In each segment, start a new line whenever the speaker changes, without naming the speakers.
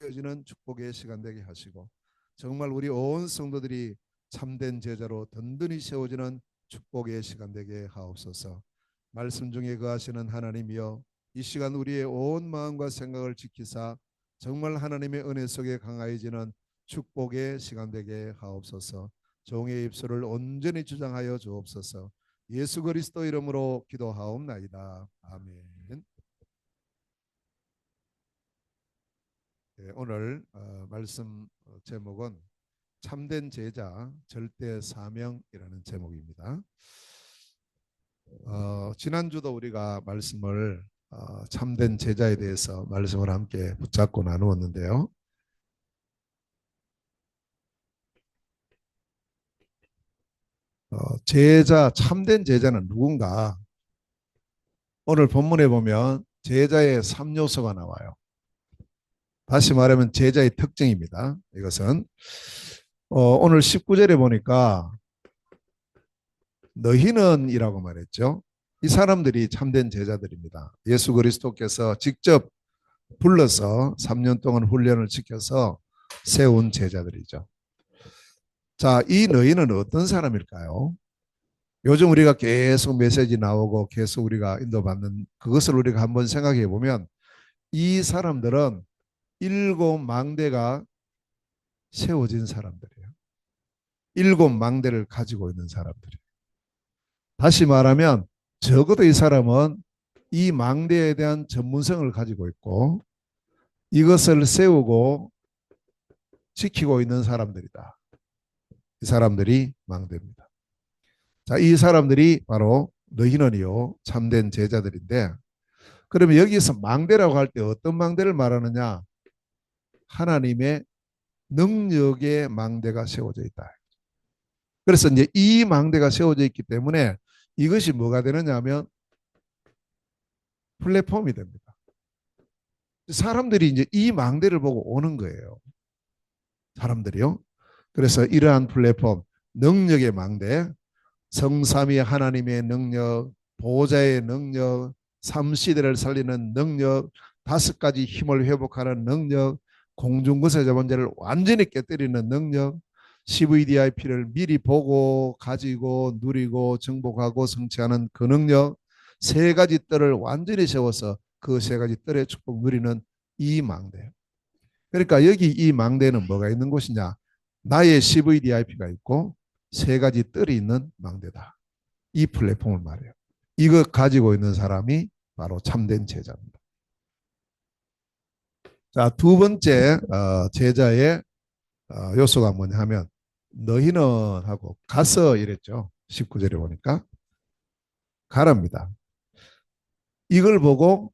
되어지는 축복의 시간 되게 하시고 정말 우리 온 성도들이 참된 제자로 든든히 세워지는 축복의 시간 되게 하옵소서. 말씀 중에 거하시는 하나님이여, 이 시간 우리의 온 마음과 생각을 지키사 정말 하나님의 은혜 속에 강하여지는 축복의 시간 되게 하옵소서. 종의 입술을 온전히 주장하여 주옵소서. 예수 그리스도 이름으로 기도하옵나이다. 아멘. 네, 오늘 말씀 제목은 참된 제자 절대 사명이라는 제목입니다. 지난주도 우리가 말씀을 참된 제자에 대해서 말씀을 함께 붙잡고 나누었는데요. 제자, 참된 제자는 누군가? 오늘 본문에 보면 제자의 3요소가 나와요. 다시 말하면 제자의 특징입니다. 이것은 오늘 19절에 보니까 너희는 이라고 말했죠. 이 사람들이 참된 제자들입니다. 예수 그리스도께서 직접 불러서 3년 동안 훈련을 시켜서 세운 제자들이죠. 자, 이 너희는 어떤 사람일까요? 요즘 우리가 계속 메시지 나오고 계속 우리가 인도받는 그것을 우리가 한번 생각해 보면 이 사람들은 7망대가 세워진 사람들이에요. 7망대를 가지고 있는 사람들이에요. 다시 말하면 적어도 이 사람은 이 망대에 대한 전문성을 가지고 있고 이것을 세우고 지키고 있는 사람들이다. 이 사람들이 망대입니다. 자, 이 사람들이 바로 너희는요 참된 제자들인데, 그러면 여기서 망대라고 할 때 어떤 망대를 말하느냐? 하나님의 능력의 망대가 세워져 있다. 그래서 이제 이 망대가 세워져 있기 때문에 이것이 뭐가 되느냐 하면 플랫폼이 됩니다. 사람들이 이제 이 망대를 보고 오는 거예요. 사람들이요. 그래서 이러한 플랫폼, 능력의 망대, 성삼위 하나님의 능력, 보호자의 능력, 삼시대를 살리는 능력, 5가지 힘을 회복하는 능력, 공중거세자 문제를 완전히 깨뜨리는 능력, CVDIP를 미리 보고 가지고 누리고 정복하고 성취하는 그 능력, 3가지 뜰을 완전히 세워서 그 3가지 뜰의 축복 누리는 이 망대. 그러니까 여기 이 망대는 뭐가 있는 곳이냐? 나의 CVDIP가 있고 3가지 뜰이 있는 망대다. 이 플랫폼을 말해요. 이거 가지고 있는 사람이 바로 참된 제자입니다. 자, 두 번째 제자의 요소가 뭐냐 하면 너희는 하고 가서 이랬죠. 19절에 보니까 가랍니다. 이걸 보고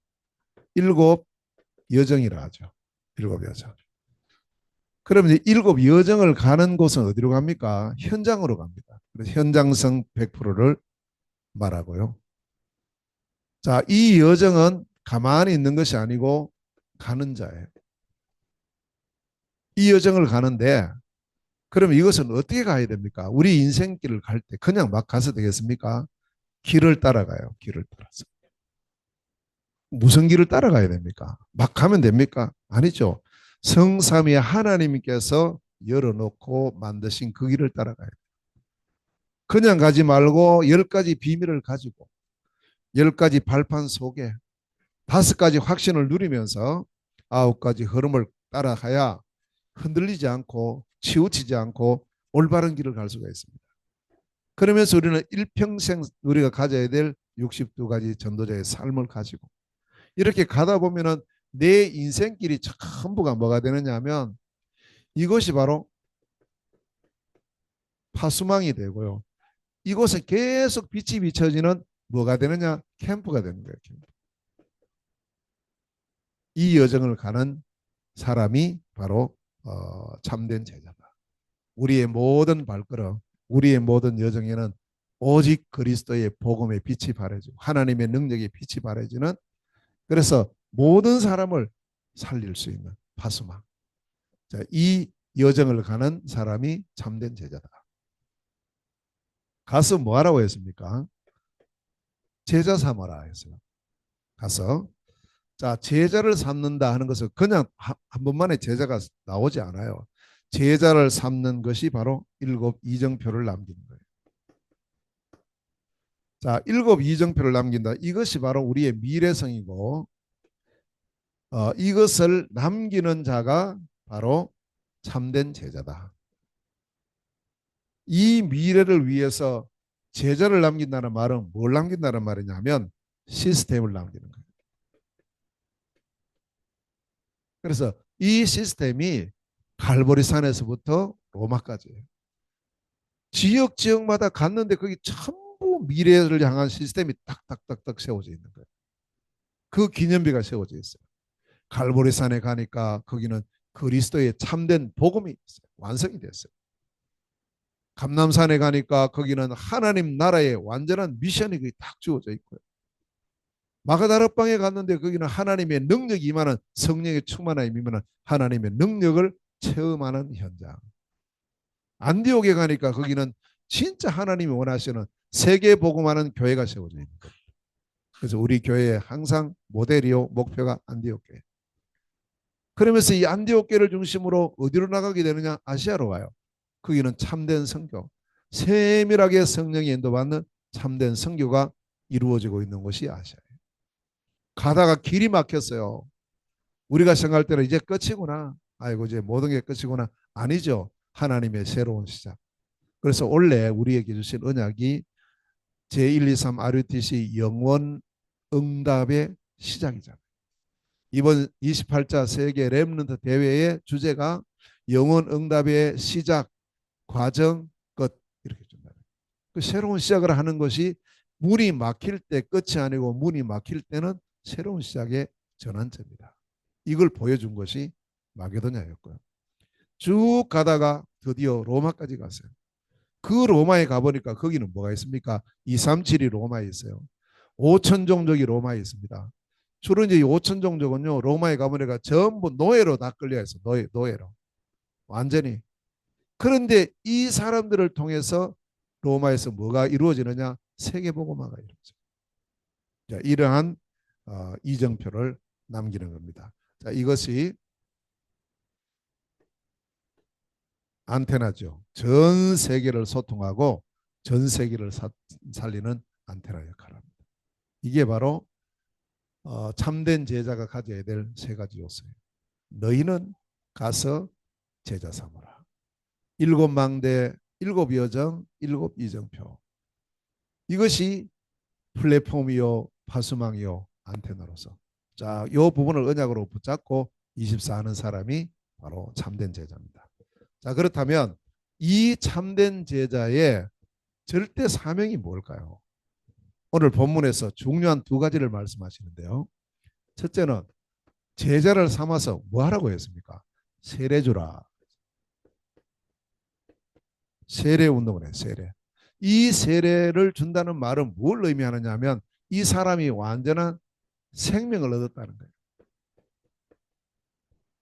7여정이라 하죠. 7여정. 그러면 이제 7여정을 가는 곳은 어디로 갑니까? 현장으로 갑니다. 그래서 현장성 100%를 말하고요. 자, 이 여정은 가만히 있는 것이 아니고 가는 자예요. 이 여정을 가는데 그럼 이것은 어떻게 가야 됩니까? 우리 인생길을 갈 때 그냥 막 가서 되겠습니까? 길을 따라가요. 길을 따라서. 무슨 길을 따라가야 됩니까? 막 가면 됩니까? 아니죠. 성삼위 하나님께서 열어놓고 만드신 그 길을 따라가야 돼요. 그냥 가지 말고 10가지 비밀을 가지고 10가지 발판 속에 5가지 확신을 누리면서 9가지 흐름을 따라가야 흔들리지 않고 치우치지 않고 올바른 길을 갈 수가 있습니다. 그러면서 우리는 일평생 우리가 가져야 될 62가지 전도자의 삶을 가지고 이렇게 가다 보면은 내 인생길이 전부가 뭐가 되느냐 하면 이것이 바로 파수망이 되고요. 이곳에 계속 빛이 비춰지는 뭐가 되느냐? 캠프가 되는 거예요. 캠프. 이 여정을 가는 사람이 바로 참된 제자다. 우리의 모든 발걸음, 우리의 모든 여정에는 오직 그리스도의 복음의 빛이 발해지고 하나님의 능력의 빛이 발해지는, 그래서 모든 사람을 살릴 수 있는 파수망. 자, 이 여정을 가는 사람이 참된 제자다. 가서 뭐 하라고 했습니까? 제자 삼아라 했어요. 가서. 자, 제자를 삼는다 하는 것은 그냥 한 번만에 제자가 나오지 않아요. 제자를 삼는 것이 바로 일곱 이정표를 남기는 거예요. 자, 일곱 이정표를 남긴다. 이것이 바로 우리의 미래성이고, 이것을 남기는 자가 바로 참된 제자다. 이 미래를 위해서 제자를 남긴다는 말은 뭘 남긴다는 말이냐면 시스템을 남기는 거예요. 그래서 이 시스템이 갈보리산에서부터 로마까지예요. 지역 지역마다 갔는데 거기 전부 미래를 향한 시스템이 딱딱딱딱 세워져 있는 거예요. 그 기념비가 세워져 있어요. 갈보리산에 가니까 거기는 그리스도의 참된 복음이 있어요. 완성이 됐어요. 감남산에 가니까 거기는 하나님 나라의 완전한 미션이 딱 주어져 있고요. 마가다락방에 갔는데 거기는 하나님의 능력이 임하는 성령의 충만함이 임하는 하나님의 능력을 체험하는 현장. 안디옥에 가니까 거기는 진짜 하나님이 원하시는 세계 복음하는 교회가 세워져 있는 거예요. 그래서 우리 교회에 항상 모델이요 목표가 안디옥 교회. 그러면서 이 안디옥 교회를 중심으로 어디로 나가게 되느냐? 아시아로 와요. 거기는 참된 선교, 세밀하게 성령이 인도받는 참된 선교가 이루어지고 있는 곳이 아시아예요. 가다가 길이 막혔어요. 우리가 생각할 때는 이제 끝이구나. 아이고 이제 모든 게 끝이구나. 아니죠. 하나님의 새로운 시작. 그래서 원래 우리에게 주신 언약이 제123 RUTC 영원 응답의 시작이잖아요. 이번 28자 세계 렘넌트 대회의 주제가 영원 응답의 시작, 과정, 끝 이렇게 준다. 그 새로운 시작을 하는 것이 문이 막힐 때 끝이 아니고 문이 막힐 때는 새로운 시작의 전환점이다. 이걸 보여준 것이 마게도냐였고요. 쭉 가다가 드디어 로마까지 갔어요. 그 로마에 가보니까 거기는 뭐가 있습니까? 237이 로마에 있어요. 5천 종족이 로마에 있습니다. 주로 이제 5천 종족은요 로마에 가보니까 전부 노예로 다 끌려 있어. 노예로 완전히. 그런데 이 사람들을 통해서 로마에서 뭐가 이루어지느냐? 세계복음화가 이루어져. 자, 이러한 이정표를 남기는 겁니다. 자, 이것이 안테나죠. 전 세계를 소통하고 전 세계를 살리는 안테나 역할을 합니다. 이게 바로 참된 제자가 가져야 될 세 가지 요소예요. 너희는 가서 제자 삼으라. 일곱 망대, 일곱 여정, 일곱 이정표. 이것이 플랫폼이요, 파수망이요, 안테나로서. 자, 이 부분을 언약으로 붙잡고 24하는 사람이 바로 참된 제자입니다. 자, 그렇다면 이 참된 제자의 절대 사명이 뭘까요? 오늘 본문에서 중요한 두 가지를 말씀하시는데요. 첫째는 제자를 삼아서 뭐 하라고 했습니까? 세례 주라. 세례 운동을 해, 세례. 이 세례를 준다는 말은 뭘 의미하느냐 하면 이 사람이 완전한 생명을 얻었다는 거예요.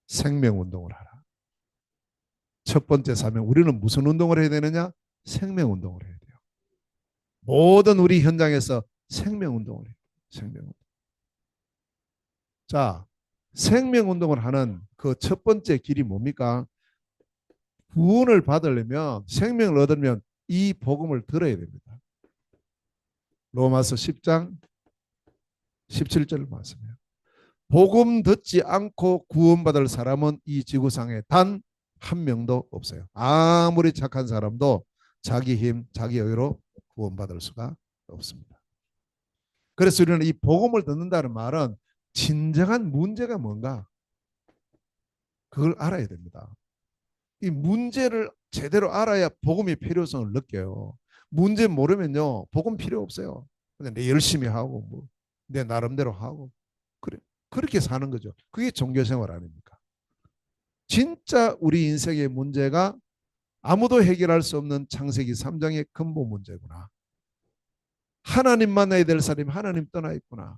생명 운동을 하라. 첫 번째 사명, 우리는 무슨 운동을 해야 되느냐? 생명 운동을 해야 돼요. 모든 우리 현장에서 생명 운동을 해요. 생명 운동. 자, 생명 운동을 하는 그 첫 번째 길이 뭡니까? 구원을 받으려면 생명을 얻으려면 이 복음을 들어야 됩니다. 로마서 10장 17절 말씀이에요. 복음 듣지 않고 구원받을 사람은 이 지구상에 단 한 명도 없어요. 아무리 착한 사람도 자기 힘, 자기 의로 구원받을 수가 없습니다. 그래서 우리는 이 복음을 듣는다는 말은 진정한 문제가 뭔가 그걸 알아야 됩니다. 이 문제를 제대로 알아야 복음의 필요성을 느껴요. 문제 모르면요 복음 필요 없어요. 그냥 내 열심히 하고 뭐 내 나름대로 하고 그래 그렇게 사는 거죠. 그게 종교생활 아닙니까? 진짜 우리 인생의 문제가 아무도 해결할 수 없는 창세기 3장의 근본 문제구나. 하나님 만나야 될 사람이 하나님 떠나 있구나.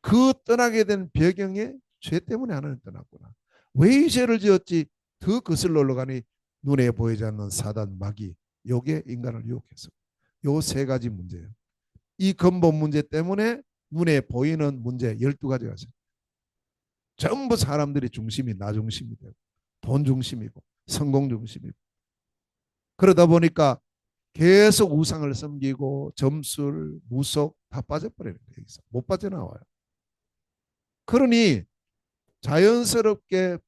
그 떠나게 된 배경에 죄 때문에 하나님 떠났구나. 왜 이 죄를 지었지? 더 거슬러 올라가니 눈에 보이지 않는 사단 마귀 요게 인간을 유혹해서 요 세 가지 문제예요. 이 근본 문제 때문에 눈에 보이는 문제 12가지가 있어요. 전부 사람들이 중심이 나 중심이 되고 돈 중심이고 성공 중심이고 그러다 보니까 계속 우상을 섬기고 점술, 무속 다 빠져버리는 거예요. 여기서 못 빠져나와요. 그러니 자연스럽게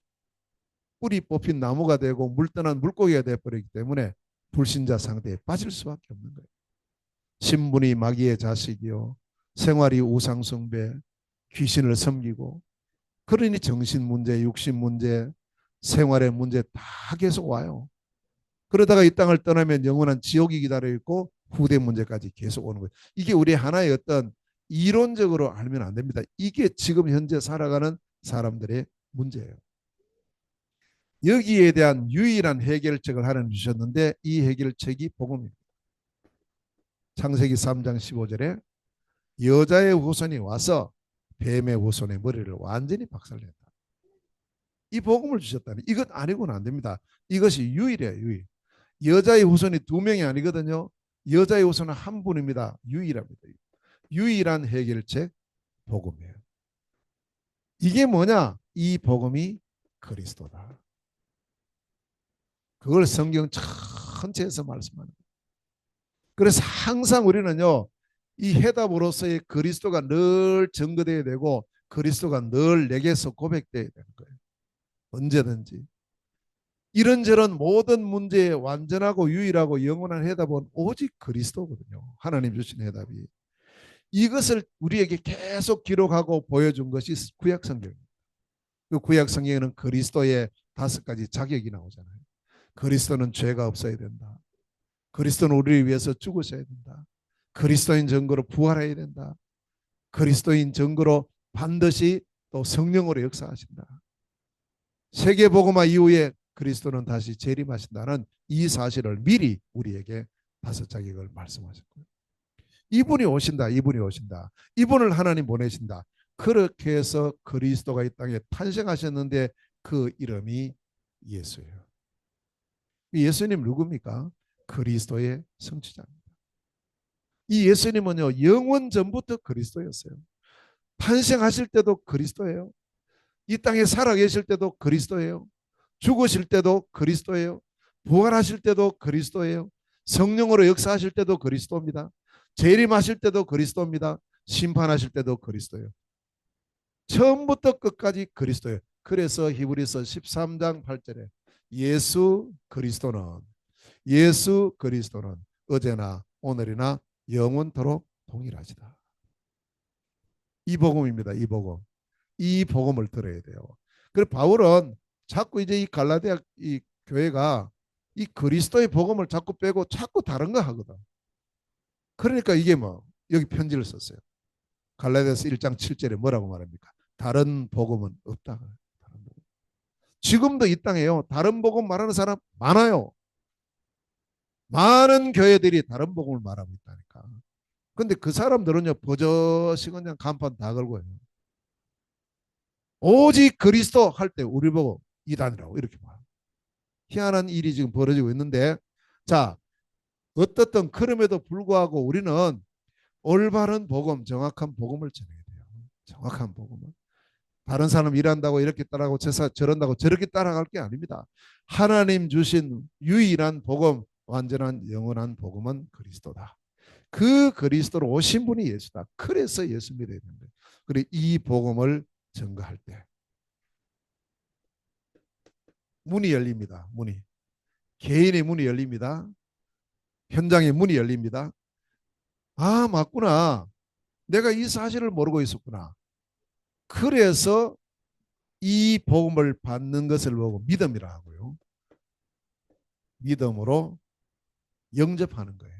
뿌리 뽑힌 나무가 되고 물 떠난 물고기가 되어버리기 때문에 불신자 상태에 빠질 수밖에 없는 거예요. 신분이 마귀의 자식이요, 생활이 우상숭배, 귀신을 섬기고 그러니 정신 문제, 육신 문제, 생활의 문제 다 계속 와요. 그러다가 이 땅을 떠나면 영원한 지옥이 기다려 있고 후대 문제까지 계속 오는 거예요. 이게 우리 하나의 어떤 이론적으로 알면 안 됩니다. 이게 지금 현재 살아가는 사람들의 문제예요. 여기에 대한 유일한 해결책을 하나님 주셨는데 이 해결책이 복음입니다. 창세기 3장 15절에 여자의 후손이 와서 뱀의 후손의 머리를 완전히 박살냈다. 이 복음을 주셨다니 이것 아니고는 안 됩니다. 이것이 유일이에요. 유일. 여자의 후손이 두 명이 아니거든요. 여자의 후손은 한 분입니다. 유일합니다. 유일한 해결책 복음이에요. 이게 뭐냐? 이 복음이 그리스도다. 그걸 성경 전체에서 말씀하는 거예요. 그래서 항상 우리는요. 이 해답으로서의 그리스도가 늘 증거되어야 되고 그리스도가 늘 내게서 고백되어야 되는 거예요. 언제든지. 이런저런 모든 문제에 완전하고 유일하고 영원한 해답은 오직 그리스도거든요. 하나님 주신 해답이. 이것을 우리에게 계속 기록하고 보여준 것이 구약 성경입니다. 그 구약 성경에는 그리스도의 5가지 자격이 나오잖아요. 그리스도는 죄가 없어야 된다. 그리스도는 우리를 위해서 죽으셔야 된다. 그리스도인 증거로 부활해야 된다. 그리스도인 증거로 반드시 또 성령으로 역사하신다. 세계복음화 이후에 그리스도는 다시 재림하신다는 이 사실을 미리 우리에게 5자격을 말씀하셨고요. 이분이 오신다. 이분이 오신다. 이분을 하나님 보내신다. 그렇게 해서 그리스도가 이 땅에 탄생하셨는데 그 이름이 예수예요. 예수님 누굽니까? 그리스도의 성취자입니다. 이 예수님은요 영원 전부터 그리스도였어요. 탄생하실 때도 그리스도예요. 이 땅에 살아계실 때도 그리스도예요. 죽으실 때도 그리스도예요. 부활하실 때도 그리스도예요. 성령으로 역사하실 때도 그리스도입니다. 재림하실 때도 그리스도입니다. 심판하실 때도 그리스도예요. 처음부터 끝까지 그리스도예요. 그래서 히브리서 13장 8절에 예수 그리스도는 어제나 오늘이나 영원토록 동일하시다. 이 복음입니다. 이 복음. 이 복음을 들어야 돼요. 그래서 바울은 자꾸 이제 이 갈라디아 이 교회가 이 그리스도의 복음을 자꾸 빼고 자꾸 다른 거 하거든. 그러니까 이게 뭐 여기 편지를 썼어요. 갈라디아서 1장 7절에 뭐라고 말합니까? 다른 복음은 없다. 지금도 이 땅에요. 다른 복음 말하는 사람 많아요. 많은 교회들이 다른 복음을 말하고 있다니까. 근데 그 사람들은요 버젓이 그냥 간판 다 걸고 해요. 오직 그리스도 할 때 우리 보고 이단이라고 이렇게 봐요. 희한한 일이 지금 벌어지고 있는데 자 어떻든 그럼에도 불구하고 우리는 올바른 복음 정확한 복음을 전해야 돼요. 정확한 복음을. 다른 사람 일한다고 이렇게 따라가고 저런다고 저렇게 따라갈 게 아닙니다. 하나님 주신 유일한 복음 완전한 영원한 복음은 그리스도다. 그 그리스도로 오신 분이 예수다. 그래서 예수 믿어야 되는 거예요. 그리고 이 복음을 증거할 때 문이 열립니다. 문이. 개인의 문이 열립니다. 현장의 문이 열립니다. 아, 맞구나. 내가 이 사실을 모르고 있었구나. 그래서 이 복음을 받는 것을 보고 믿음이라 하고요. 믿음으로 영접하는 거예요.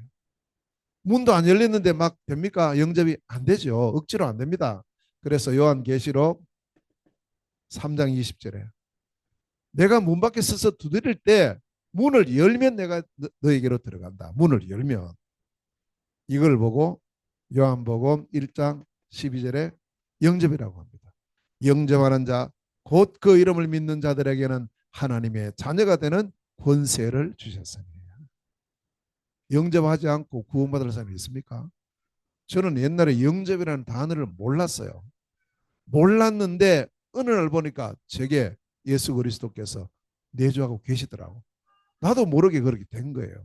문도 안 열렸는데 막 됩니까? 영접이 안 되죠. 억지로 안 됩니다. 그래서 요한계시록 3장 20절에 내가 문 밖에 서서 두드릴 때 문을 열면 내가 너에게로 들어간다. 문을 열면. 이걸 보고 요한복음 1장 12절에 영접이라고 합니다. 영접하는 자, 곧 그 이름을 믿는 자들에게는 하나님의 자녀가 되는 권세를 주셨으니. 영접하지 않고 구원받을 사람이 있습니까? 저는 옛날에 영접이라는 단어를 몰랐어요. 몰랐는데 어느 날 보니까 제게 예수 그리스도께서 내주하고 계시더라고. 나도 모르게 그렇게 된 거예요.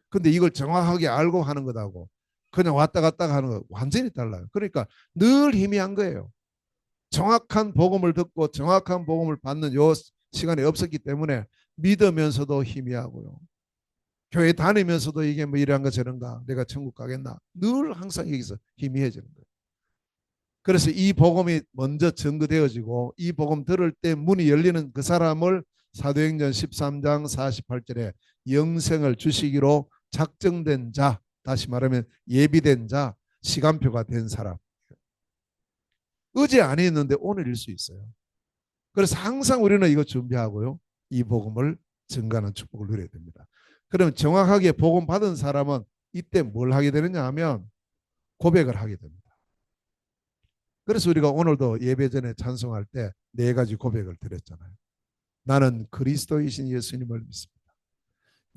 근데 이걸 정확하게 알고 하는 것하고 그냥 왔다 갔다 하는 거 완전히 달라요. 그러니까 늘 희미한 거예요. 정확한 복음을 듣고 정확한 복음을 받는 요 시간이 없었기 때문에 믿으면서도 희미하고요. 교회 다니면서도 이게 뭐 이런가 저런가 내가 천국 가겠나 늘 항상 여기서 희미해지는 거예요. 그래서 이 복음이 먼저 증거되어지고 이 복음 들을 때 문이 열리는 그 사람을 사도행전 13장 48절에 영생을 주시기로 작정된 자, 다시 말하면 예비된 자, 시간표가 된 사람. 어제 안 했는데 오늘일 수 있어요. 그래서 항상 우리는 이거 준비하고요. 이 복음을 증가하는 축복을 누려야 됩니다. 그럼 정확하게 복음 받은 사람은 이때 뭘 하게 되느냐 하면 고백을 하게 됩니다. 그래서 우리가 오늘도 예배 전에 찬송할 때 네 가지 고백을 드렸잖아요. 나는 그리스도이신 예수님을 믿습니다.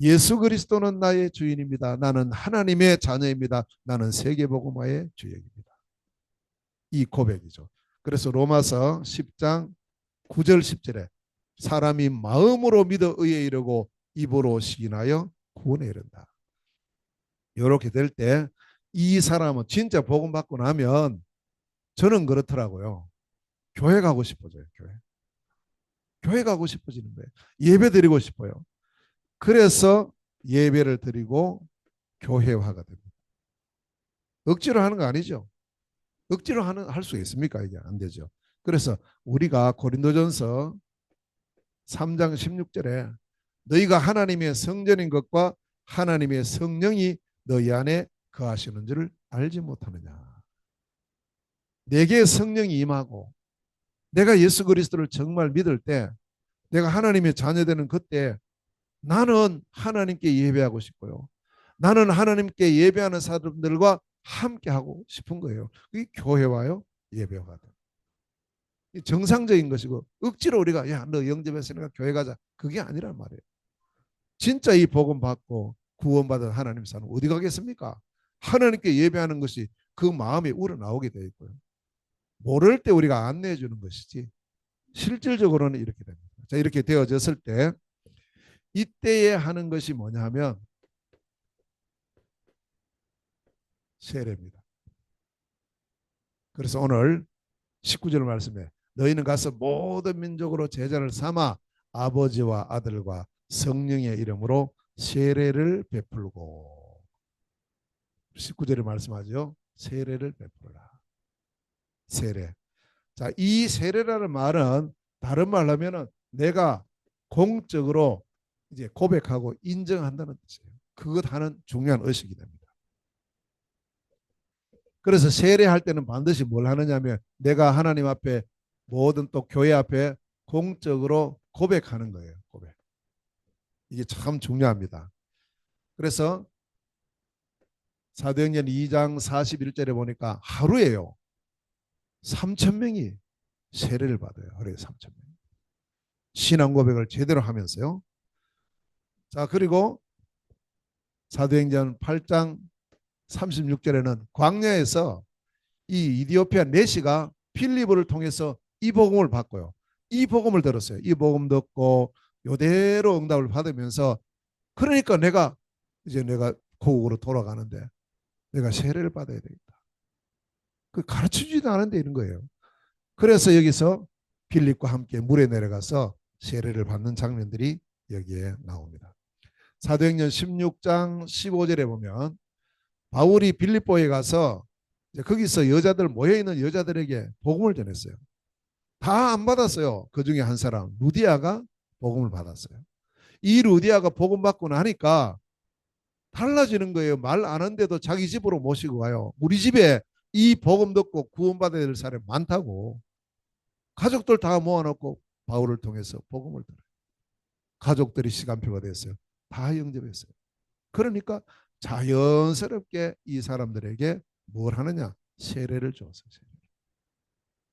예수 그리스도는 나의 주인입니다. 나는 하나님의 자녀입니다. 나는 세계복음화의 주역입니다. 이 고백이죠. 그래서 로마서 10장 9절 10절에 사람이 마음으로 믿어 의에 이르고 입으로 시인하여 구원에 이른다. 이렇게 될 때 이 사람은 진짜 복음 받고 나면 저는 그렇더라고요. 교회 가고 싶어져요. 교회 가고 싶어지는 거예요. 예배 드리고 싶어요. 그래서 예배를 드리고 교회화가 됩니다. 억지로 하는 거 아니죠. 억지로 할 수 있습니까? 이게 안 되죠. 그래서 우리가 고린도전서 3장 16절에 너희가 하나님의 성전인 것과 하나님의 성령이 너희 안에 거하시는 줄을 알지 못하느냐. 내게 성령이 임하고 내가 예수 그리스도를 정말 믿을 때 내가 하나님의 자녀되는 그때 나는 하나님께 예배하고 싶고요. 나는 하나님께 예배하는 사람들과 함께 하고 싶은 거예요. 이 교회와요 예배가 돼. 정상적인 것이고 억지로 우리가 야 너 영접했으니까 교회 가자 그게 아니란 말이에요. 진짜 이 복음 받고 구원받은 하나님 사람 어디 가겠습니까? 하나님께 예배하는 것이 그 마음에 우러나오게 되어 있고요. 모를 때 우리가 안내해 주는 것이지 실질적으로는 이렇게 됩니다. 자, 이렇게 되어졌을 때 이때에 하는 것이 뭐냐 하면 세례입니다. 그래서 오늘 19절 말씀에 너희는 가서 모든 민족으로 제자를 삼아 아버지와 아들과 성령의 이름으로 세례를 베풀고 19절에 말씀하죠. 세례를 베풀라. 세례. 자, 이 세례라는 말은 다른 말로 하면은 내가 공적으로 이제 고백하고 인정한다는 뜻이에요. 그것 하는 중요한 의식이 됩니다. 그래서 세례할 때는 반드시 뭘 하느냐면 내가 하나님 앞에 모든 또 교회 앞에 공적으로 고백하는 거예요. 고백. 이게 참 중요합니다. 그래서 사도행전 2장 41절에 보니까 하루에요. 3,000명이 세례를 받아요. 하루에 3,000명. 신앙 고백을 제대로 하면서요. 자, 그리고 사도행전 8장 36절에는 광야에서 이 이디오피아 내시가 필리브를 통해서 이 복음을 받고요. 이 복음을 들었어요. 이 복음 듣고 요대로 응답을 받으면서 그러니까 내가 고국으로 돌아가는데 내가 세례를 받아야 되겠다. 그 가르쳐주지도 않은데 이런 거예요. 그래서 여기서 필립과 함께 물에 내려가서 세례를 받는 장면들이 여기에 나옵니다. 사도행전 16장 15절에 보면 바울이 빌립보에 가서 거기서 여자들 모여있는 여자들에게 복음을 전했어요. 다 안 받았어요. 그 중에 한 사람 루디아가 복음을 받았어요. 이 루디아가 복음 받고 나니까 달라지는 거예요. 말 안 하는데도 자기 집으로 모시고 와요. 우리 집에 이 복음 듣고 구원받아야 될 사람이 많다고. 가족들 다 모아놓고 바울을 통해서 복음을 들어요. 가족들이 시간표가 됐어요. 다 영접했어요. 그러니까 자연스럽게 이 사람들에게 뭘 하느냐? 세례를 줬어요.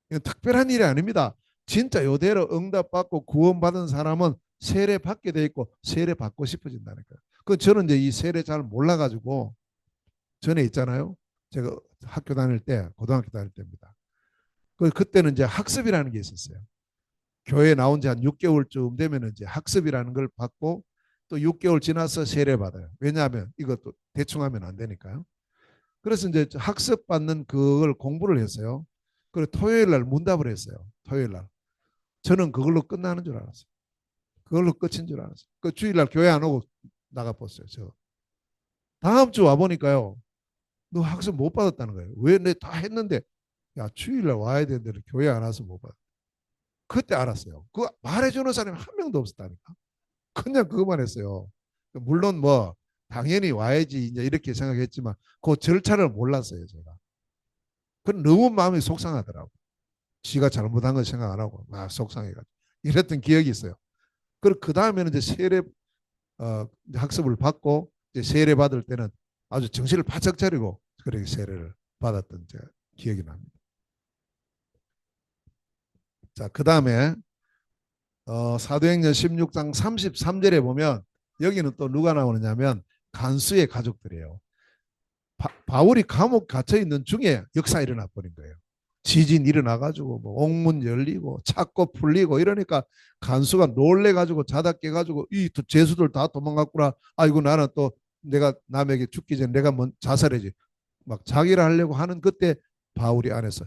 이건 특별한 일이 아닙니다. 진짜 이대로 응답받고 구원받은 사람은 세례 받게 돼 있고 세례 받고 싶어진다는 거예요. 그 저는 이제 이 세례 잘 몰라가지고 전에 있잖아요. 제가 학교 다닐 때 고등학교 다닐 때입니다. 그때는 이제 학습이라는 게 있었어요. 교회 나온 지 한 6개월쯤 되면 이제 학습이라는 걸 받고 또 6개월 지나서 세례 받아요. 왜냐하면 이것도 대충 하면 안 되니까요. 그래서 이제 학습 받는 그걸 공부를 했어요. 그리고 토요일 날 문답을 했어요. 토요일 날. 저는 그걸로 끝나는 줄 알았어요. 그걸로 끝인 줄 알았어요. 그 주일날 교회 안 오고 나가봤어요. 저 다음 주 와보니까요. 너 학습 못 받았다는 거예요. 왜 내 다 했는데 야 주일날 와야 되는데 교회 안 와서 못 받았. 그때 알았어요. 그 말해주는 사람이 한 명도 없었다니까. 그냥 그것만 했어요. 물론 뭐 당연히 와야지 이제 이렇게 생각했지만 그 절차를 몰랐어요 제가. 그 너무 마음이 속상하더라고. 지가 잘못한 걸 생각 안 하고 막 속상해가지고 이랬던 기억이 있어요. 그리고 그 다음에는 이제 세례 학습을 받고 이제 세례 받을 때는 아주 정신을 바짝 차리고 그렇게 세례를 받았던 제가 기억이 납니다. 자, 그 다음에 사도행전 16장 33절에 보면 여기는 또 누가 나오느냐면 간수의 가족들이에요. 바울이 감옥 갇혀 있는 중에 역사 일어나 버린 거예요. 지진 일어나가지고 뭐 옥문 열리고 찾고 풀리고 이러니까 간수가 놀래가지고 자다 깨가지고 이 죄수들 다 도망갔구나. 아이고 나는 또 내가 남에게 죽기 전에 내가 자살해지. 막 자기를 하려고 하는 그때 바울이 안에서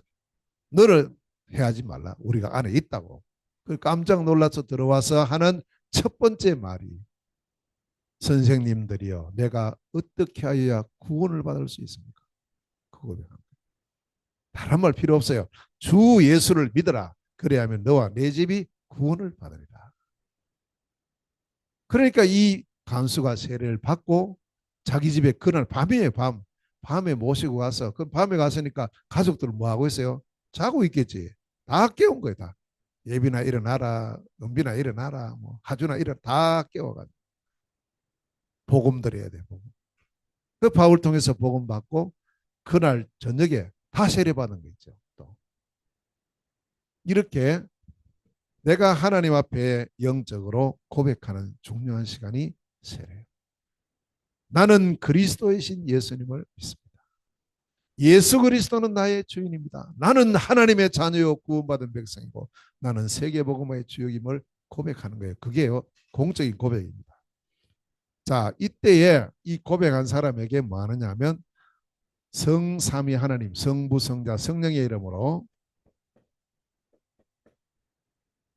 너를 해하지 말라. 우리가 안에 있다고. 깜짝 놀라서 들어와서 하는 첫 번째 말이 선생님들이여 내가 어떻게 하여야 구원을 받을 수 있습니까? 그거 다른 말 필요 없어요. 주 예수를 믿어라. 그래야면 너와 내 집이 구원을 받으리라. 그러니까 이 간수가 세례를 받고 자기 집에 그날 밤에 모시고 가서 그 밤에 갔으니까 가족들은 뭐 하고 있어요? 자고 있겠지. 다 깨운 거예요. 다. 예비나 일어나라, 은비나 일어나라, 뭐 하주나 일어나 다 깨워가지고 복음 드려야 돼. 복음. 그 바울 통해서 복음 받고 그날 저녁에 다 세례 받은 거 있죠. 또 이렇게 내가 하나님 앞에 영적으로 고백하는 중요한 시간이 세례. 나는 그리스도의 신 예수님을 믿습니다. 예수 그리스도는 나의 주인입니다. 나는 하나님의 자녀요 구원받은 백성이고 나는 세계복음의 주역임을 고백하는 거예요. 그게요 공적인 고백입니다. 자, 이때에 이 고백한 사람에게 뭐 하느냐 하면 성삼위 하나님, 성부, 성자, 성령의 이름으로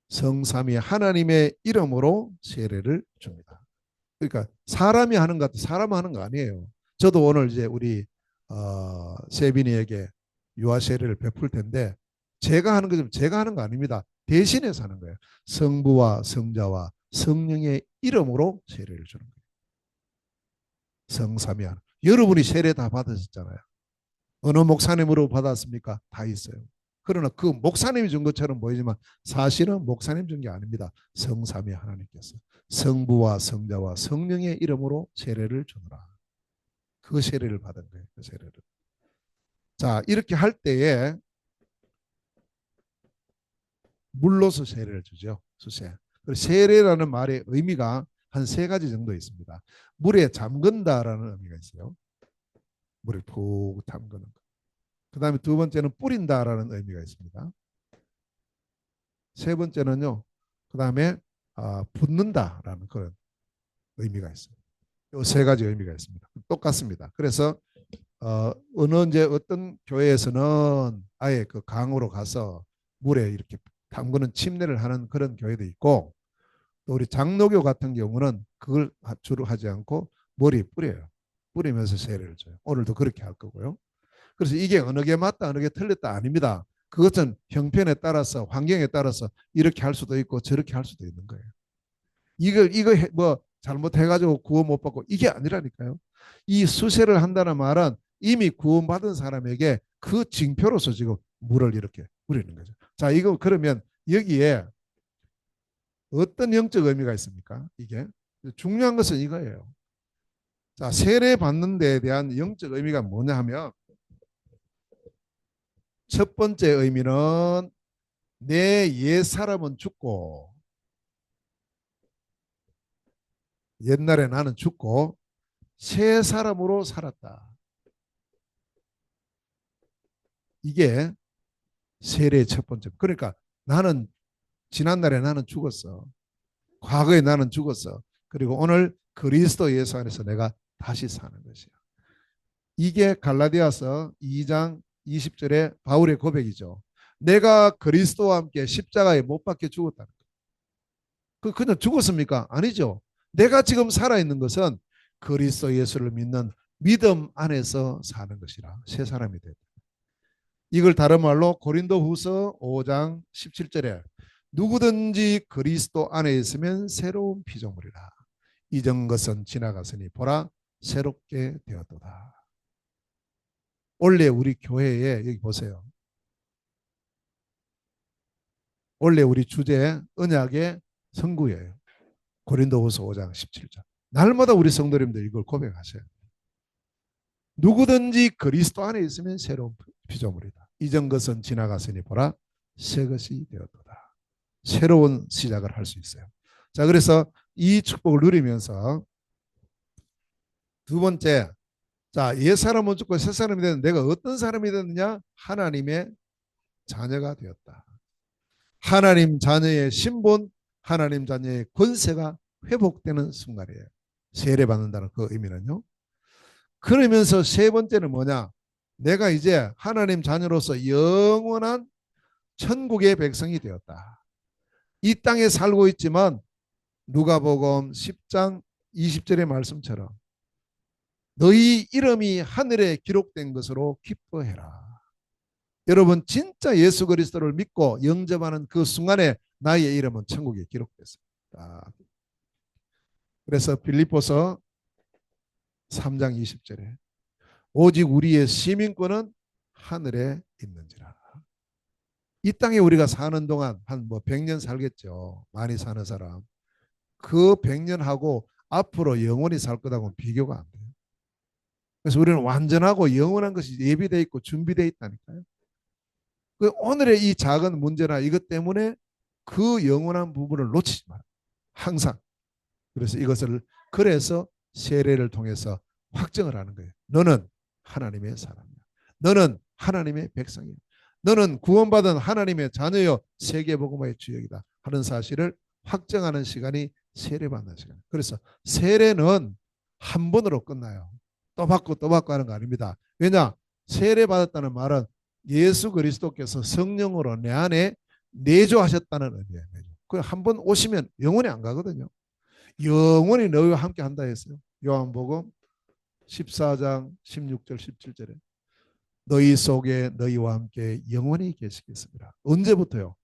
성삼위 하나님의 이름으로 세례를 줍니다. 그러니까 사람이 하는 것 같아 사람 하는 거 아니에요. 저도 오늘 이제 우리 세빈이에게 유아 세례를 베풀 텐데 제가 하는 거좀 제가 하는 거 아닙니다. 대신해서 하는 거예요. 성부와 성자와 성령의 이름으로 세례를 주는 거예요. 성삼위 하나. 여러분이 세례 다 받으셨잖아요. 어느 목사님으로 받았습니까? 다 있어요. 그러나 그 목사님이 준 것처럼 보이지만 사실은 목사님 준 게 아닙니다. 성삼위 하나님께서 성부와 성자와 성령의 이름으로 세례를 주노라. 그 세례를 받은 거예요. 그 세례를. 자, 이렇게 할 때에 물로서 세례를 주죠. 수세. 세례라는 말의 의미가 한 세 가지 정도 있습니다. 물에 잠근다라는 의미가 있어요. 물에 푹 담그는 것. 그 다음에 두 번째는 뿌린다라는 의미가 있습니다. 세 번째는요. 그 다음에 붓는다라는 그런 의미가 있어요. 이 세 가지 의미가 있습니다. 똑같습니다. 그래서 어느 이제 어떤 교회에서는 아예 그 강으로 가서 물에 이렇게 담그는 침례를 하는 그런 교회도 있고 또 우리 장로교 같은 경우는 그걸 주로 하지 않고 머리에 뿌려요. 뿌리면서 세례를 줘요. 오늘도 그렇게 할 거고요. 그래서 이게 어느 게 맞다 어느 게 틀렸다 아닙니다. 그것은 형편에 따라서 환경에 따라서 이렇게 할 수도 있고 저렇게 할 수도 있는 거예요. 이거 뭐 잘못해가지고 구원 못 받고 이게 아니라니까요. 이 수세를 한다는 말은 이미 구원받은 사람에게 그 징표로서 지금 물을 이렇게 뿌리는 거죠. 자, 이거 그러면 여기에 어떤 영적 의미가 있습니까? 이게 중요한 것은 이거예요. 자, 세례 받는 데에 대한 영적 의미가 뭐냐 하면 첫 번째 의미는 내 옛 사람은 죽고 옛날에 나는 죽고 새 사람으로 살았다. 이게 세례의 첫 번째. 그러니까 나는 지난날에 나는 죽었어. 과거에 나는 죽었어. 그리고 오늘 그리스도 예수 안에서 내가 다시 사는 것이야. 이게 갈라디아서 2장 20절의 바울의 고백이죠. 내가 그리스도와 함께 십자가에 못 박혀 죽었다는 거예요. 그냥 죽었습니까? 아니죠. 내가 지금 살아있는 것은 그리스도 예수를 믿는 믿음 안에서 사는 것이라 새 사람이 됐다. 이걸 다른 말로 고린도후서 5장 17절에 누구든지 그리스도 안에 있으면 새로운 피조물이라. 이전 것은 지나갔으니 보라 새롭게 되었도다. 원래 우리 교회에 여기 보세요. 원래 우리 주제 언약의 선구예요. 고린도후서 5장 17절. 날마다 우리 성도님들 이걸 고백하셔요. 누구든지 그리스도 안에 있으면 새로운 피조물이다. 이전 것은 지나갔으니 보라 새 것이 되었도다. 새로운 시작을 할 수 있어요. 자, 그래서 이 축복을 누리면서 두 번째, 자, 옛 사람은 죽고 새 사람이 되는 내가 어떤 사람이 됐느냐? 하나님의 자녀가 되었다. 하나님 자녀의 신분, 하나님 자녀의 권세가 회복되는 순간이에요. 세례받는다는 그 의미는요. 그러면서 세 번째는 뭐냐? 내가 이제 하나님 자녀로서 영원한 천국의 백성이 되었다. 이 땅에 살고 있지만 누가복음 10장 20절의 말씀처럼 너희 이름이 하늘에 기록된 것으로 기뻐해라. 여러분 진짜 예수 그리스도를 믿고 영접하는 그 순간에 나의 이름은 천국에 기록됐습니다. 그래서 빌립보서 3장 20절에 오직 우리의 시민권은 하늘에 있는지라. 이 땅에 우리가 사는 동안 한 뭐 100년 살겠죠. 많이 사는 사람. 그 100년하고 앞으로 영원히 살 거다고는 비교가 안 돼요. 그래서 우리는 완전하고 영원한 것이 예비되어 있고 준비되어 있다니까요. 그 오늘의 이 작은 문제나 이것 때문에 그 영원한 부분을 놓치지 마라. 항상. 그래서 이것을 그래서 세례를 통해서 확정을 하는 거예요. 너는 하나님의 사람이야. 너는 하나님의 백성이야. 너는 구원받은 하나님의 자녀여 세계복음화의 주역이다 하는 사실을 확정하는 시간이 세례받는 시간. 그래서 세례는 한 번으로 끝나요. 또 받고 또 받고 하는 거 아닙니다. 왜냐? 세례받았다는 말은 예수 그리스도께서 성령으로 내 안에 내조하셨다는 의미예요. 그 한 번 오시면 영원히 안 가거든요. 영원히 너희와 함께 한다 했어요. 요한복음 14장 16절 17절에 너희 속에 너희와 함께 영원히 계시겠습니다. 언제부터요?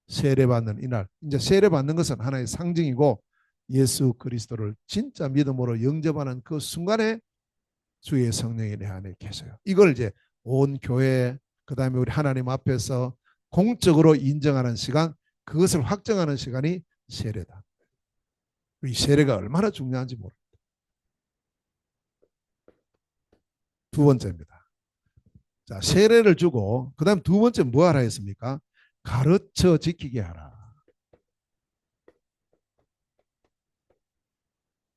세례받는 이날. 이제 세례받는 것은 하나의 상징이고 예수 그리스도를 진짜 믿음으로 영접하는 그 순간에 주의 성령이 내 안에 계셔요. 이걸 이제 온 교회 그다음에 우리 하나님 앞에서 공적으로 인정하는 시간, 그것을 확정하는 시간이 세례다. 이 세례가 얼마나 중요한지 모릅니다. 두 번째입니다. 자, 세례를 주고 그다음 두 번째 뭐 하라 했습니까? 가르쳐 지키게 하라.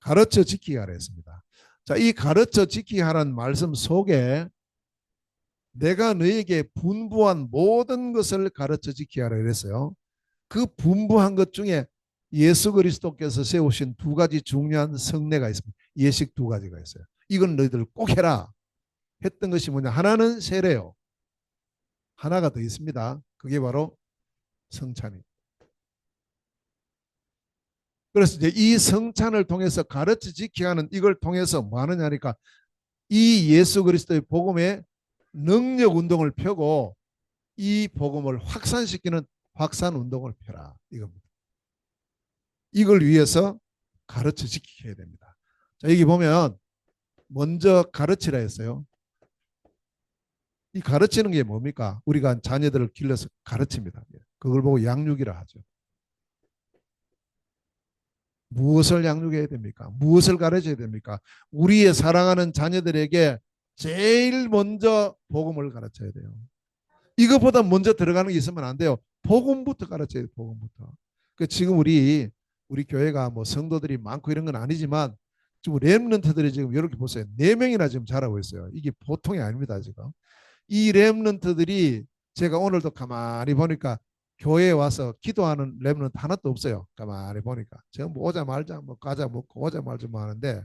가르쳐 지키게 하라 했습니다. 자, 이 가르쳐 지키게 하라는 말씀 속에 내가 너에게 분부한 모든 것을 가르쳐 지키게 하라 그랬어요. 그 분부한 것 중에 예수 그리스도께서 세우신 두 가지 중요한 성례가 있습니다. 예식 두 가지가 있어요. 이건 너희들 꼭 해라 했던 것이 뭐냐? 하나는 세례요. 하나가 더 있습니다. 그게 바로 성찬입니다. 그래서 이제 이 성찬을 통해서 가르쳐 지키게 하는 이걸 통해서 뭐 하느냐니까 이 예수 그리스도의 복음의 능력 운동을 펴고 이 복음을 확산시키는 확산 운동을 펴라 이겁니다. 이걸 위해서 가르쳐 지키게 해야 됩니다. 자, 여기 보면 먼저 가르치라 했어요. 이 가르치는 게 뭡니까? 우리가 자녀들을 길러서 가르칩니다. 그걸 보고 양육이라 하죠. 무엇을 양육해야 됩니까? 무엇을 가르쳐야 됩니까? 우리의 사랑하는 자녀들에게 제일 먼저 복음을 가르쳐야 돼요. 이것보다 먼저 들어가는 게 있으면 안 돼요. 복음부터 가르쳐야 돼요. 복음부터. 지금 우리 교회가 뭐 성도들이 많고 이런 건 아니지만 지금 렘넌트들이 지금 이렇게 보세요. 4명이나 지금 자라고 있어요. 이게 보통이 아닙니다. 지금 이 렘넌트들이 제가 오늘도 가만히 보니까 교회에 와서 기도하는 렘넌트 하나도 없어요. 가만히 보니까 전부 오자마자 뭐 과자 먹고 오자마자 뭐 하는데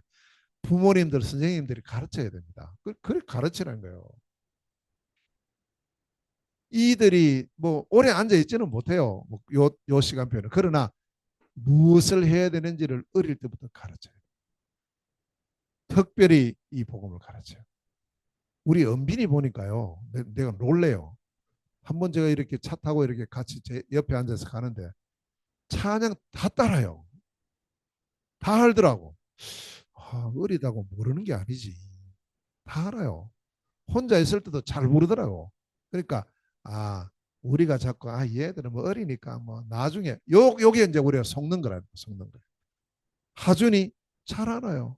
부모님들 선생님들이 가르쳐야 됩니다. 그렇게 가르치라는 거예요. 이들이 뭐 오래 앉아 있지는 못해요. 뭐 요 시간표는. 그러나 무엇을 해야 되는지를 어릴 때부터 가르쳐요. 특별히 이 복음을 가르쳐요. 우리 은빈이 보니까요. 내가 놀래요. 한번 제가 이렇게 차 타고 이렇게 같이 제 옆에 앉아서 가는데 찬양 다 따라요. 다 알더라고. 아, 어리다고 모르는 게 아니지. 다 알아요. 혼자 있을 때도 잘 부르더라고. 그러니까 아 우리가 자꾸 아 얘들은 뭐 어리니까 뭐 나중에 요게 이제 우리가 속는 거라는 거, 속는 거. 하준이 잘 알아요.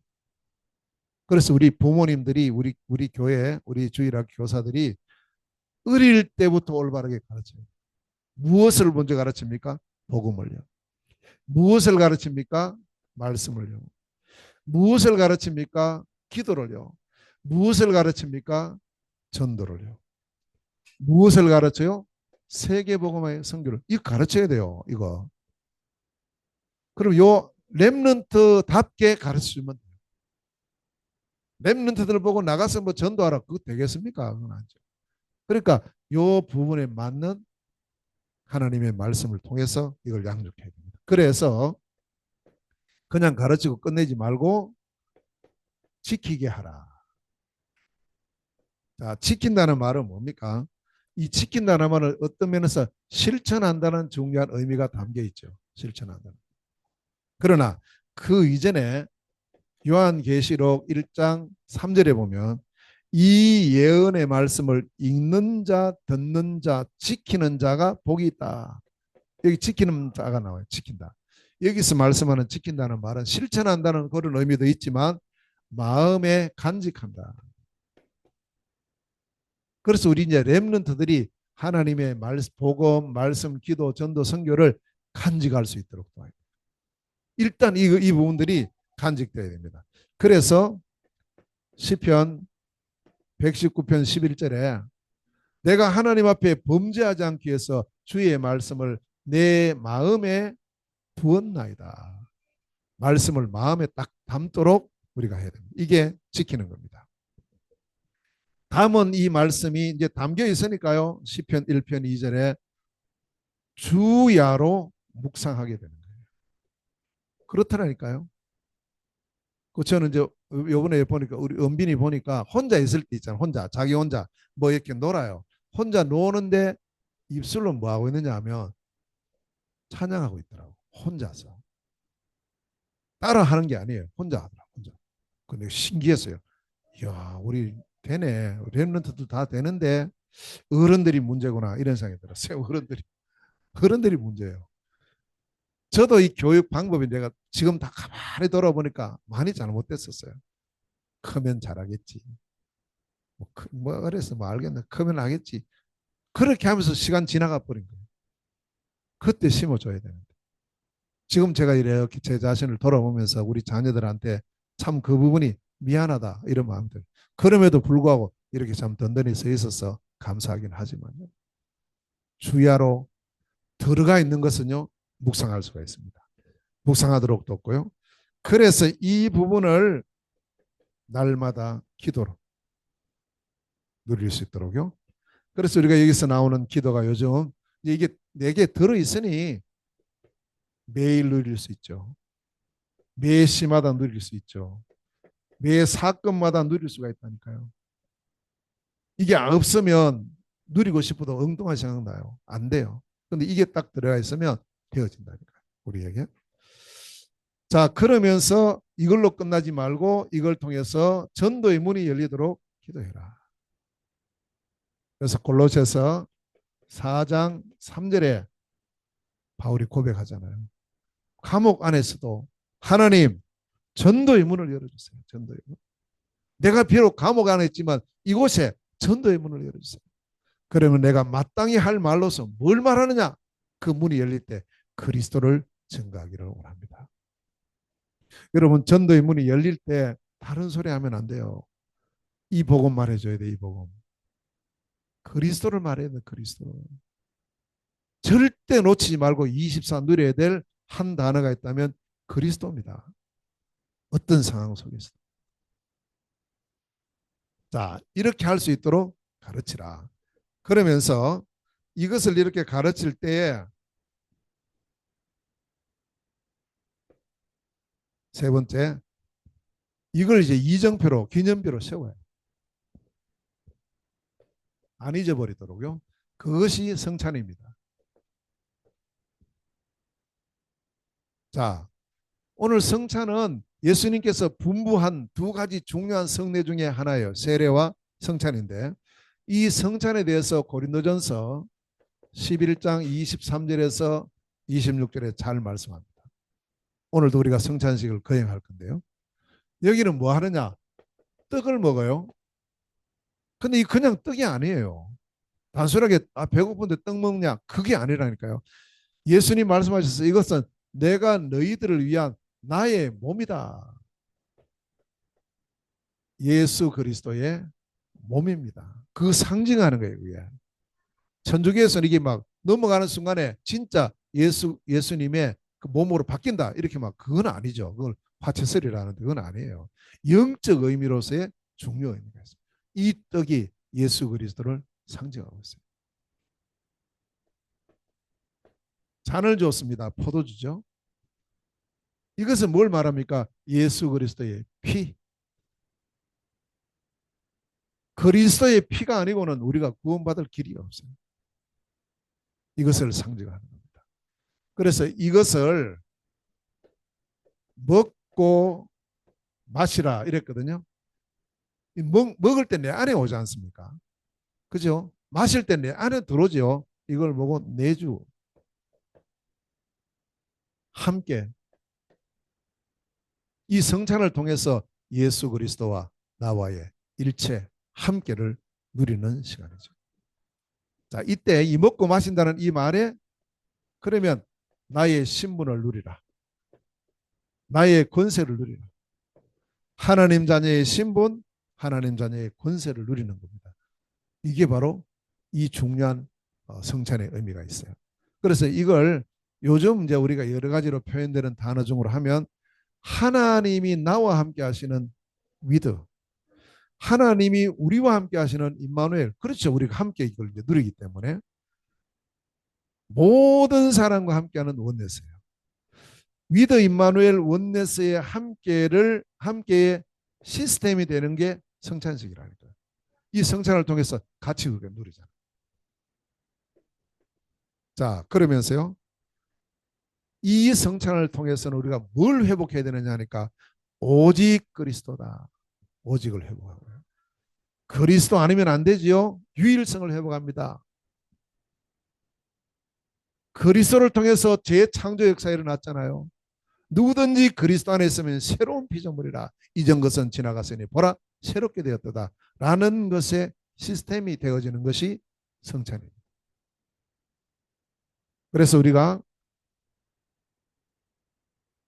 그래서 우리 부모님들이 우리 교회 우리 주일학 교사들이 어릴 때부터 올바르게 가르쳐요. 무엇을 먼저 가르칩니까? 복음을요. 무엇을 가르칩니까? 말씀을요. 무엇을 가르칩니까? 기도를요. 무엇을 가르칩니까? 전도를요. 무엇을 가르쳐요? 세계복음화의 선교를. 이거 가르쳐야 돼요. 이거. 그럼 요 렘넌트답게 가르치면 돼요. 렘넌트들 보고 나가서 뭐 전도하라. 그거 되겠습니까? 그건 아니죠. 그러니까 요 부분에 맞는 하나님의 말씀을 통해서 이걸 양육해야 됩니다. 그래서 그냥 가르치고 끝내지 말고 지키게 하라. 자, 지킨다는 말은 뭡니까? 이 지킨다는 말은 어떤 면에서 실천한다는 중요한 의미가 담겨 있죠. 실천한다는. 그러나 그 이전에 요한계시록 1장 3절에 보면 이 예언의 말씀을 읽는 자, 듣는 자, 지키는 자가 복이 있다. 여기 지키는 자가 나와요. 지킨다. 여기서 말씀하는 지킨다는 말은 실천한다는 그런 의미도 있지만 마음에 간직한다. 그래서 우리 이제 렘넌트들이 하나님의 복음, 말씀, 기도, 전도, 선교를 간직할 수 있도록 도와요. 일단 이 부분들이 간직돼야 됩니다. 그래서 시편 119편 11절에 내가 하나님 앞에 범죄하지 않기 위해서 주의 말씀을 내 마음에 두었나이다. 말씀을 마음에 딱 담도록 우리가 해야 됩니다. 이게 지키는 겁니다. 다음은 이 말씀이 이제 담겨 있으니까요. 시편 1편 2절에 주야로 묵상하게 되는 거예요. 그렇더라니까요. 그 저는 이제 요번에 보니까 우리 은빈이 보니까 혼자 있을 때 있잖아. 혼자 자기 혼자 뭐 이렇게 놀아요. 혼자 노는데 입술로 뭐 하고 있느냐 하면 찬양하고 있더라고. 혼자서. 따라 하는 게 아니에요. 혼자 하더라고. 혼자. 근데 신기했어요. 이야, 우리 되네. 랩런트도 다 되는데 어른들이 문제구나 이런 생각이 들었어요. 어른들이 문제예요. 저도 이 교육 방법이 내가 지금 다 가만히 돌아보니까 많이 잘못됐었어요. 크면 잘하겠지. 뭐 그래서 뭐 알겠네. 크면 하겠지. 그렇게 하면서 시간 지나가 버린 거예요. 그때 심어줘야 되는데. 지금 제가 이렇게 제 자신을 돌아보면서 우리 자녀들한테 참 그 부분이 미안하다 이런 마음들. 그럼에도 불구하고 이렇게 참 든든히 서 있어서 감사하긴 하지만요. 주야로 들어가 있는 것은요. 묵상할 수가 있습니다. 묵상하도록 뒀고요. 그래서 이 부분을 날마다 기도로 누릴 수 있도록요. 그래서 우리가 여기서 나오는 기도가 요즘 이게 내게 들어있으니 매일 누릴 수 있죠. 매 시마다 누릴 수 있죠. 매 사건마다 누릴 수가 있다니까요. 이게 없으면 누리고 싶어도 엉뚱한 생각 나요. 안 돼요. 근데 이게 딱 들어가 있으면 되어진다니까요. 우리에게. 자, 그러면서 이걸로 끝나지 말고 이걸 통해서 전도의 문이 열리도록 기도해라. 그래서 골로새서 4장 3절에 바울이 고백하잖아요. 감옥 안에서도 하나님 전도의 문을 열어주세요. 전도의 문. 내가 비록 감옥 안에 있지만 이곳에 전도의 문을 열어주세요. 그러면 내가 마땅히 할 말로서 뭘 말하느냐? 그 문이 열릴 때 그리스도를 증거하기를 원합니다. 여러분 전도의 문이 열릴 때 다른 소리 하면 안 돼요. 이 복음 말해줘야 돼. 이 복음. 그리스도를 말해야 돼, 그리스도. 절대 놓치지 말고 24 누려야 될 한 단어가 있다면 그리스도입니다. 어떤 상황 속에서. 자, 이렇게 할 수 있도록 가르치라. 그러면서 이것을 이렇게 가르칠 때에 세 번째, 이걸 이제 이정표로, 기념표로 세워요. 안 잊어버리도록요. 그것이 성찬입니다. 자, 오늘 성찬은 예수님께서 분부한 두 가지 중요한 성례 중에 하나예요. 세례와 성찬인데 이 성찬에 대해서 고린도전서 11장 23절에서 26절에 잘 말씀합니다. 오늘도 우리가 성찬식을 거행할 건데요. 여기는 뭐 하느냐? 떡을 먹어요. 근데 이 그냥 떡이 아니에요. 단순하게 배고픈데 떡 먹냐? 그게 아니라니까요. 예수님 말씀하셔서 이것은 내가 너희들을 위한 나의 몸이다. 예수 그리스도의 몸입니다. 그 상징하는 거예요. 그게. 천주교에서는 이게 막 넘어가는 순간에 진짜 예수님의 그 몸으로 바뀐다. 이렇게 막 그건 아니죠. 그걸 화채설이라는데 그건 아니에요. 영적 의미로서의 중요 의미가 있습니다. 이 떡이 예수 그리스도를 상징하고 있어요. 잔을 줬습니다. 포도주죠. 이것은 뭘 말합니까? 예수 그리스도의 피. 그리스도의 피가 아니고는 우리가 구원받을 길이 없어요. 이것을 상징하는 겁니다. 그래서 이것을 먹고 마시라 이랬거든요. 먹을 때 내 안에 오지 않습니까? 그죠? 마실 때 내 안에 들어오죠. 이걸 보고 내주 함께 이 성찬을 통해서 예수 그리스도와 나와의 일체 함께를 누리는 시간이죠. 자, 이때 이 먹고 마신다는 이 말에 그러면 나의 신분을 누리라. 나의 권세를 누리라. 하나님 자녀의 신분, 하나님 자녀의 권세를 누리는 겁니다. 이게 바로 이 중요한 성찬의 의미가 있어요. 그래서 이걸 요즘 이제 우리가 여러 가지로 표현되는 단어 중으로 하면 하나님이 나와 함께 하시는 위드, 하나님이 우리와 함께 하시는 임마누엘. 그렇죠. 우리가 함께 이걸 이제 누리기 때문에 모든 사람과 함께하는 원네스예요. 위드 임마누엘 원네스의 함께의 시스템이 되는 게 성찬식이라는 거예요. 이 성찬을 통해서 같이 우리가 누리잖아요. 자, 그러면서요. 이 성찬을 통해서는 우리가 뭘 회복해야 되느냐 하니까 오직 그리스도다. 오직을 회복하고요. 그리스도 아니면 안 되지요. 유일성을 회복합니다. 그리스도를 통해서 재창조 역사가 일어났잖아요. 누구든지 그리스도 안에 있으면 새로운 피조물이라. 이전 것은 지나갔으니 보라 새롭게 되었다. 라는 것의 시스템이 되어지는 것이 성찬입니다. 그래서 우리가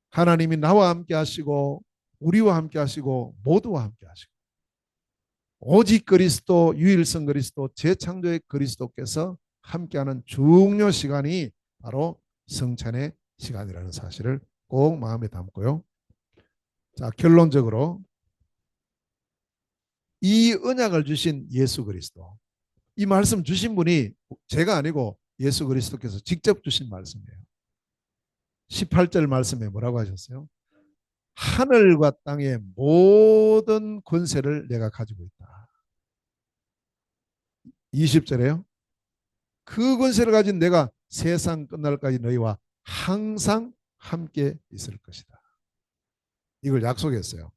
하나님이 나와 함께 하시고 우리와 함께 하시고 모두와 함께 하시고 오직 그리스도 유일성 그리스도 재창조의 그리스도께서 함께하는 중요 시간이 바로 성찬의 시간이라는 사실을 꼭 마음에 담고요. 자, 결론적으로 이 언약을 주신 예수 그리스도, 이 말씀 주신 분이 제가 아니고 예수 그리스도께서 직접 주신 말씀이에요. 18절 말씀에 뭐라고 하셨어요? 하늘과 땅의 모든 권세를 내가 가지고 있다. 20절에요. 그 권세를 가진 내가 세상 끝날까지 너희와 항상 함께 있을 것이다. 이걸 약속했어요.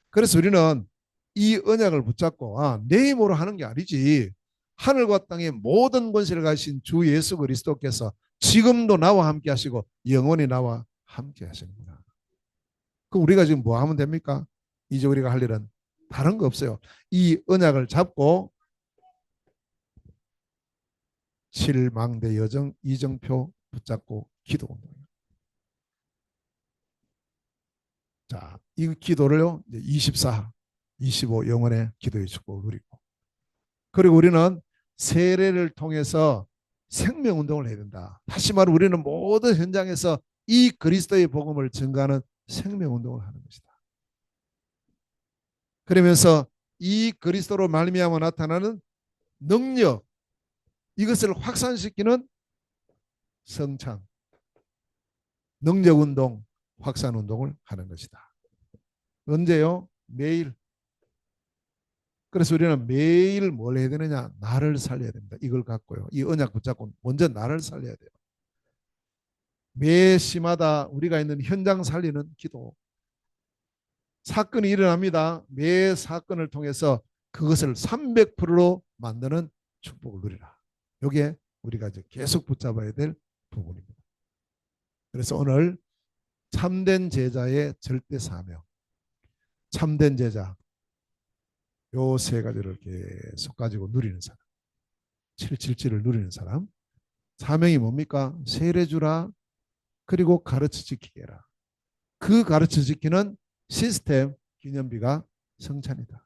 그래서 우리는 이 언약을 붙잡고 내 힘으로 하는 게 아니지. 하늘과 땅의 모든 권세를 가진 주 예수 그리스도께서 지금도 나와 함께 하시고 영원히 나와 함께 하시는구나. 그럼 우리가 지금 뭐 하면 됩니까? 이제 우리가 할 일은 다른 거 없어요. 이 언약을 잡고 7망대 여정 이정표 붙잡고 기도 운동이에요. 자, 이 기도를요. 24, 25 영원의 기도의 축복을 누리고 그리고 우리는 세례를 통해서 생명운동을 해야 된다. 다시 말해 우리는 모든 현장에서 이 그리스도의 복음을 증거하는 생명운동을 하는 것이다. 그러면서 이 그리스도로 말미암아 나타나는 능력, 이것을 확산시키는 성찬, 능력운동, 확산운동을 하는 것이다. 언제요? 매일. 그래서 우리는 매일 뭘 해야 되느냐? 나를 살려야 됩니다. 이걸 갖고요. 이 언약 붙잡고 먼저 나를 살려야 돼요. 매 시마다 우리가 있는 현장 살리는 기도. 사건이 일어납니다. 매 사건을 통해서 그것을 300%로 만드는 축복을 누리라. 이게 우리가 이제 계속 붙잡아야 될 부분입니다. 그래서 오늘 참된 제자의 절대 사명, 참된 제자, 요 세 가지를 계속 가지고 누리는 사람, 777을 누리는 사람. 사명이 뭡니까? 세례주라, 그리고 가르쳐 지키게 해라. 그 가르쳐 지키는 시스템, 기념비가 성찬이다.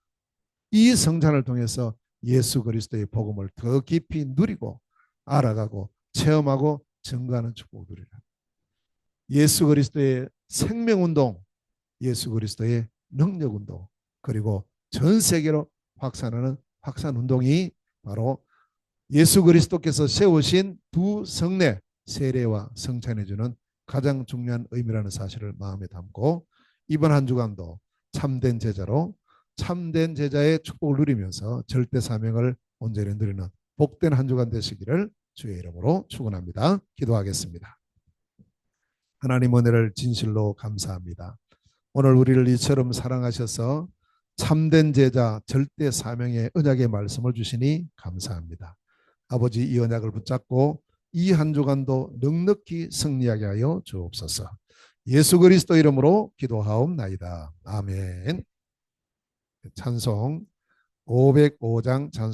이 성찬을 통해서 예수 그리스도의 복음을 더 깊이 누리고 알아가고 체험하고 증거하는 축복을 누리라. 예수 그리스도의 생명운동, 예수 그리스도의 능력운동, 그리고 전 세계로 확산하는 확산운동이 바로 예수 그리스도께서 세우신 두 성례, 세례와 성찬해 주는 가장 중요한 의미라는 사실을 마음에 담고 이번 한 주간도 참된 제자로 참된 제자의 축복을 누리면서 절대 사명을 온전히 누리는 복된 한 주간 되시기를 주의 이름으로 축원합니다. 기도하겠습니다. 하나님 은혜를 진실로 감사합니다. 오늘 우리를 이처럼 사랑하셔서 참된 제자 절대 사명의 언약의 말씀을 주시니 감사합니다. 아버지, 이 언약을 붙잡고 이 한 주간도 넉넉히 승리하게 하여 주옵소서. 예수 그리스도 이름으로 기도하옵나이다. 아멘. 찬송 505장 찬송